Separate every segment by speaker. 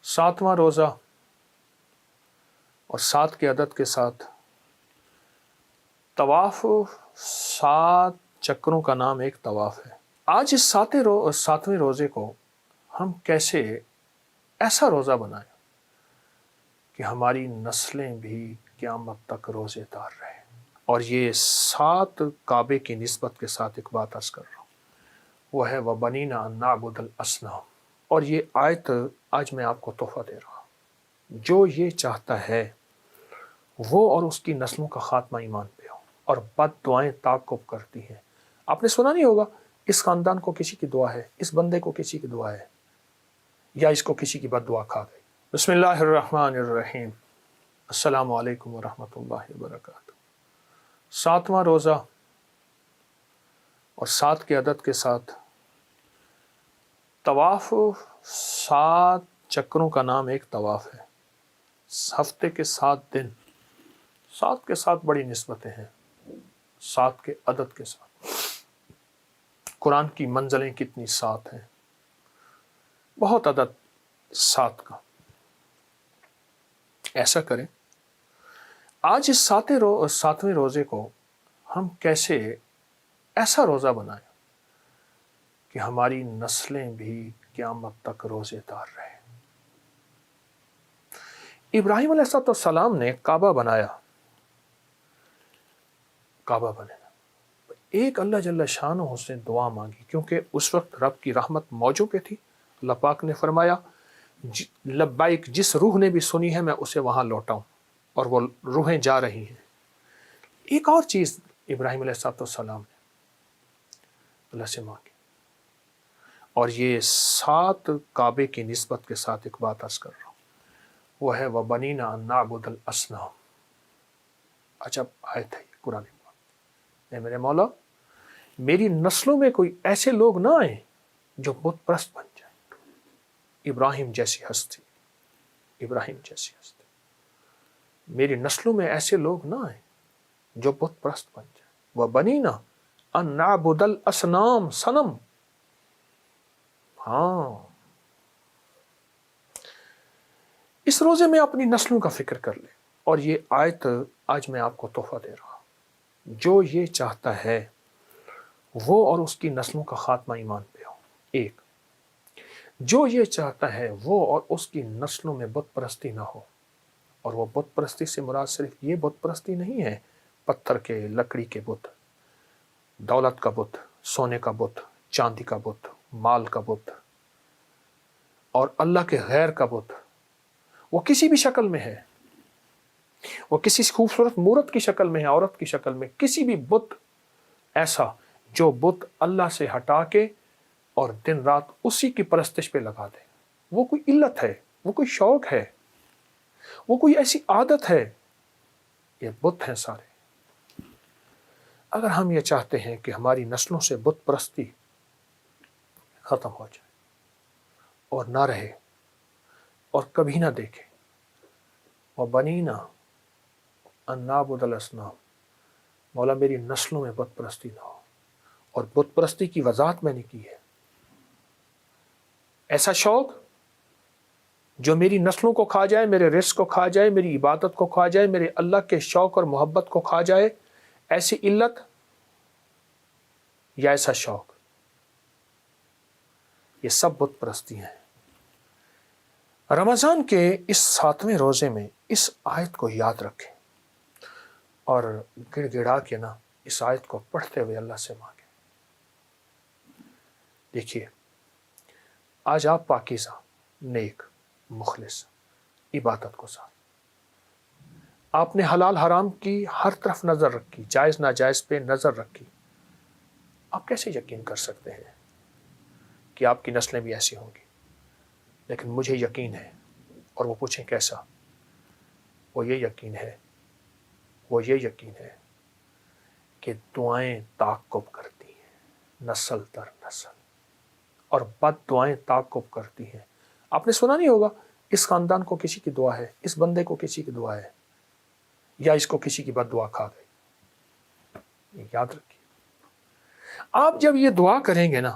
Speaker 1: 7واں روزہ اور 7 کے عدد کے ساتھ طواف 7 چکروں کا نام ایک طواف ہے۔ آج اس 7ویں روزے کو ہم کیسے ایسا روزہ بنائیں کہ ہماری نسلیں بھی قیامت تک روزے دار رہیں۔ اور یہ 7 کعبے کی نسبت کے ساتھ ایک بات عرض کر رہا ہوں، وہ ہے وَبَنِينَ أَن نَعْبُدَ الْأَصْنَامَ۔ اور یہ آیت آج میں آپ کو تحفہ دے رہا ہوں، جو یہ چاہتا ہے وہ اور اس کی نسلوں کا خاتمہ ایمان پہ ہو، اور بد دعائیں تعاقب کرتی ہیں۔ آپ نے سنا نہیں ہوگا اس خاندان کو کسی کی دعا ہے، اس بندے کو کسی کی دعا ہے، یا اس کو کسی کی بد دعا کھا گئی۔ بسم اللہ الرحمن الرحیم۔ السلام علیکم ورحمۃ اللہ وبرکاتہ۔ 7واں روزہ اور 7 کے عدد کے ساتھ طواف 7 چکروں کا نام ایک طواف ہے۔ ہفتے کے 7 دن، 7 کے ساتھ بڑی نسبتیں ہیں، 7 کے عدد کے ساتھ۔ قرآن کی منزلیں کتنی 7 ہیں، بہت عدد 7 کا۔ ایسا کریں، آج اس 7ویں روزے کو ہم کیسے ایسا روزہ بنائیں کہ ہماری نسلیں بھی قیامت تک روزے دار رہیں۔ ابراہیم علیہ السلام نے کعبہ بنایا، کعبہ بنایا، ایک اللہ جل شانہ سے دعا مانگی، کیونکہ اس وقت رب کی رحمت موجوں پہ تھی۔ اللہ پاک نے فرمایا لبیک، جس روح نے بھی سنی ہے میں اسے وہاں لوٹاؤں، اور وہ روحیں جا رہی ہیں۔ ایک اور چیز ابراہیم علیہ السلام نے اللہ سے مانگی، اور یہ 7 کعبے کی نسبت کے ساتھ ایک بات عرض کر رہا ہوں، وہ ہے وَبَنِينَ أَن نَعْبُدَ الْأَصْنَامَ۔ عجب آیت ہے یہ قرآن پاک۔ اے میرے مولا، میری نسلوں میں کوئی ایسے لوگ نہ آئیں جو بت پرست بن جائیں۔ ابراہیم جیسی ہستی، ابراہیم جیسی ہستی، میری نسلوں میں ایسے لوگ نہ آئیں جو بت پرست بن جائیں۔ وَبَنِينَ أَن نَعْبُدَ الْأَصْنَامَ، صنم۔ ہاں، اس روزے میں اپنی نسلوں کا فکر کر لیں، اور یہ آیت آج میں آپ کو تحفہ دے رہا ہوں، جو یہ چاہتا ہے وہ اور اس کی نسلوں کا خاتمہ ایمان پہ ہو۔ ایک، جو یہ چاہتا ہے وہ اور اس کی نسلوں میں بت پرستی نہ ہو، اور وہ بت پرستی سے مراد صرف یہ بت پرستی نہیں ہے پتھر کے، لکڑی کے بت، دولت کا بت، سونے کا بت، چاندی کا بت، مال کا بت، اور اللہ کے غیر کا بت۔ وہ کسی بھی شکل میں ہے، وہ کسی خوبصورت مورت کی شکل میں ہے، عورت کی شکل میں، کسی بھی بت ایسا جو بت اللہ سے ہٹا کے اور دن رات اسی کی پرستش پہ لگا دے، وہ کوئی علت ہے، وہ کوئی شوق ہے، وہ کوئی ایسی عادت ہے، یہ بت ہیں سارے۔ اگر ہم یہ چاہتے ہیں کہ ہماری نسلوں سے بت پرستی ختم ہو جائے اور نہ رہے اور کبھی نہ دیکھے، وَبَنِينَ أَن نَعْبُدَ الْأَصْنَامَ، مولا میری نسلوں میں بت پرستی نہ ہو۔ اور بت پرستی کی وضاحت میں نے کی ہے، ایسا شوق جو میری نسلوں کو کھا جائے، میرے رزق کو کھا جائے، میری عبادت کو کھا جائے، میرے اللہ کے شوق اور محبت کو کھا جائے، ایسی علت یا ایسا شوق، یہ سب بت پرستی ہیں۔ رمضان کے اس 7ویں روزے میں اس آیت کو یاد رکھیں، اور گڑ گڑا کے نا اس آیت کو پڑھتے ہوئے اللہ سے مانگیں۔ دیکھیے، آج آپ پاکیزہ، نیک، مخلص، عبادت کو ساتھ، آپ نے حلال حرام کی ہر طرف نظر رکھی، جائز ناجائز پہ نظر رکھی، آپ کیسے یقین کر سکتے ہیں کہ آپ کی نسلیں بھی ایسی ہوں گی؟ لیکن مجھے یقین ہے، اور وہ پوچھیں کیسا؟ وہ یہ یقین ہے کہ دعائیں تعاقب کرتی ہیں نسل در نسل، اور بد دعائیں تعاقب کرتی ہیں۔ آپ نے سنا نہیں ہوگا اس خاندان کو کسی کی دعا ہے، اس بندے کو کسی کی دعا ہے، یا اس کو کسی کی بد دعا کھا گئی۔ یاد رکھیے، آپ جب یہ دعا کریں گے نا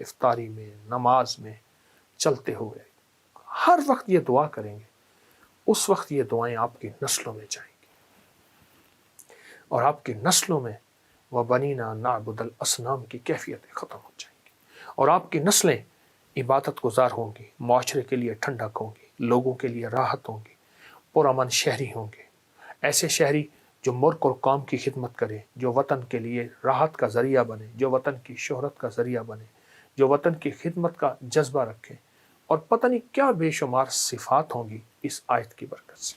Speaker 1: افطاری میں، نماز میں چلتے ہوئے ہر وقت یہ دعا کریں گے، اس وقت یہ دعائیں آپ کی نسلوں میں جائیں گی، اور آپ کی نسلوں میں وَبَنِينَا نَعْبُدَ الْأَصْنَامِ کی کیفیتیں ختم ہو جائیں گی، اور آپ کی نسلیں عبادت گزار ہوں گی، معاشرے کے لیے ٹھنڈک ہوں گی، لوگوں کے لیے راحت ہوں گی، پرامن شہری ہوں گے، ایسے شہری جو ملک اور قوم کی خدمت کرے، جو وطن کے لیے راحت کا ذریعہ بنے، جو وطن کی شہرت کا ذریعہ بنے، جو وطن کی خدمت کا جذبہ رکھے، اور پتہ نہیں کیا بے شمار صفات ہوں گی اس آیت کی برکت سے۔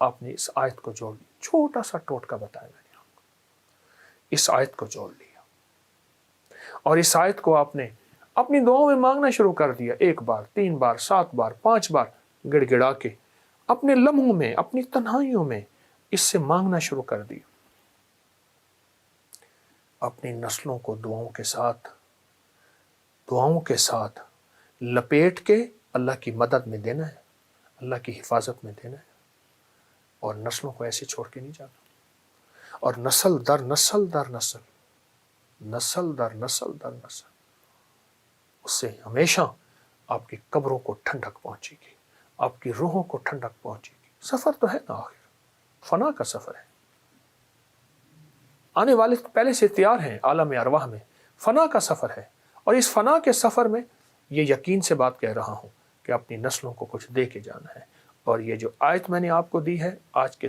Speaker 1: آپ نے اس آیت کو جوڑ لیا، چھوٹا سا ٹوٹکا بتایا میں نے آپ کو، اس آیت کو جوڑ لیا، اور اس آیت کو آپ نے اپنی دعاؤں میں مانگنا شروع کر دیا، 1 بار، 3 بار، 7 بار، 5 بار گڑ گڑا کے اپنے لمحوں میں، اپنی تنہائیوں میں اس سے مانگنا شروع کر دیا۔ اپنی نسلوں کو دعاؤں کے ساتھ لپیٹ کے اللہ کی مدد میں دینا ہے، اللہ کی حفاظت میں دینا ہے، اور نسلوں کو ایسے چھوڑ کے نہیں جانا، اور نسل در نسل در نسل، نسل در نسل در نسل، اس سے ہمیشہ آپ کی قبروں کو ٹھنڈک پہنچے گی، آپ کی روحوں کو ٹھنڈک پہنچے گی۔ سفر تو ہے نا، آخر فنا کا سفر ہے، آنے والے پہلے سے تیار ہیں عالم ارواح میں، فنا کا سفر ہے، اور اس فنا کے سفر میں یہ یقین سے بات کہہ رہا ہوں کہ اپنی نسلوں کو کچھ دے کے جانا ہے، اور یہ جو آیت میں نے آپ کو دی ہے آج کے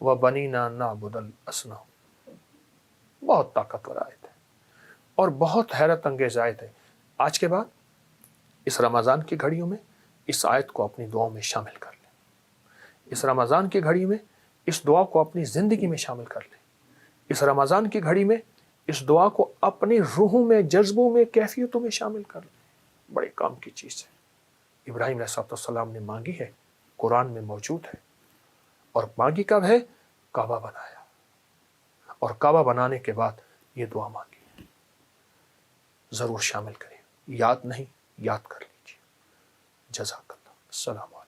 Speaker 1: وَبَنِينَا نَعْبُدَ الْأَصْنَامَ، بہت طاقتور آیت ہے اور بہت حیرت انگیز آیت ہے۔ آج کے بعد اس رمضان کی گھڑیوں میں اس آیت کو اپنی دعاؤں میں شامل کر لیں، اس رمضان کی گھڑی میں اس دعا کو اپنی زندگی میں شامل کر لیں، اس رمضان کی گھڑی میں اس دعا کو اپنی روحوں میں، جذبوں میں، کیفیتوں میں شامل کر لیں۔ بڑے کام کی چیز ہے، ابراہیم علیہ السلام نے مانگی ہے، قرآن میں موجود ہے، اور مانگی کب ہے؟ کعبہ بنایا، اور کعبہ بنانے کے بعد یہ دعا مانگی، ضرور شامل کریں، یاد نہیں یاد کر لیجیے۔ جزاک اللہ، السلام علیکم۔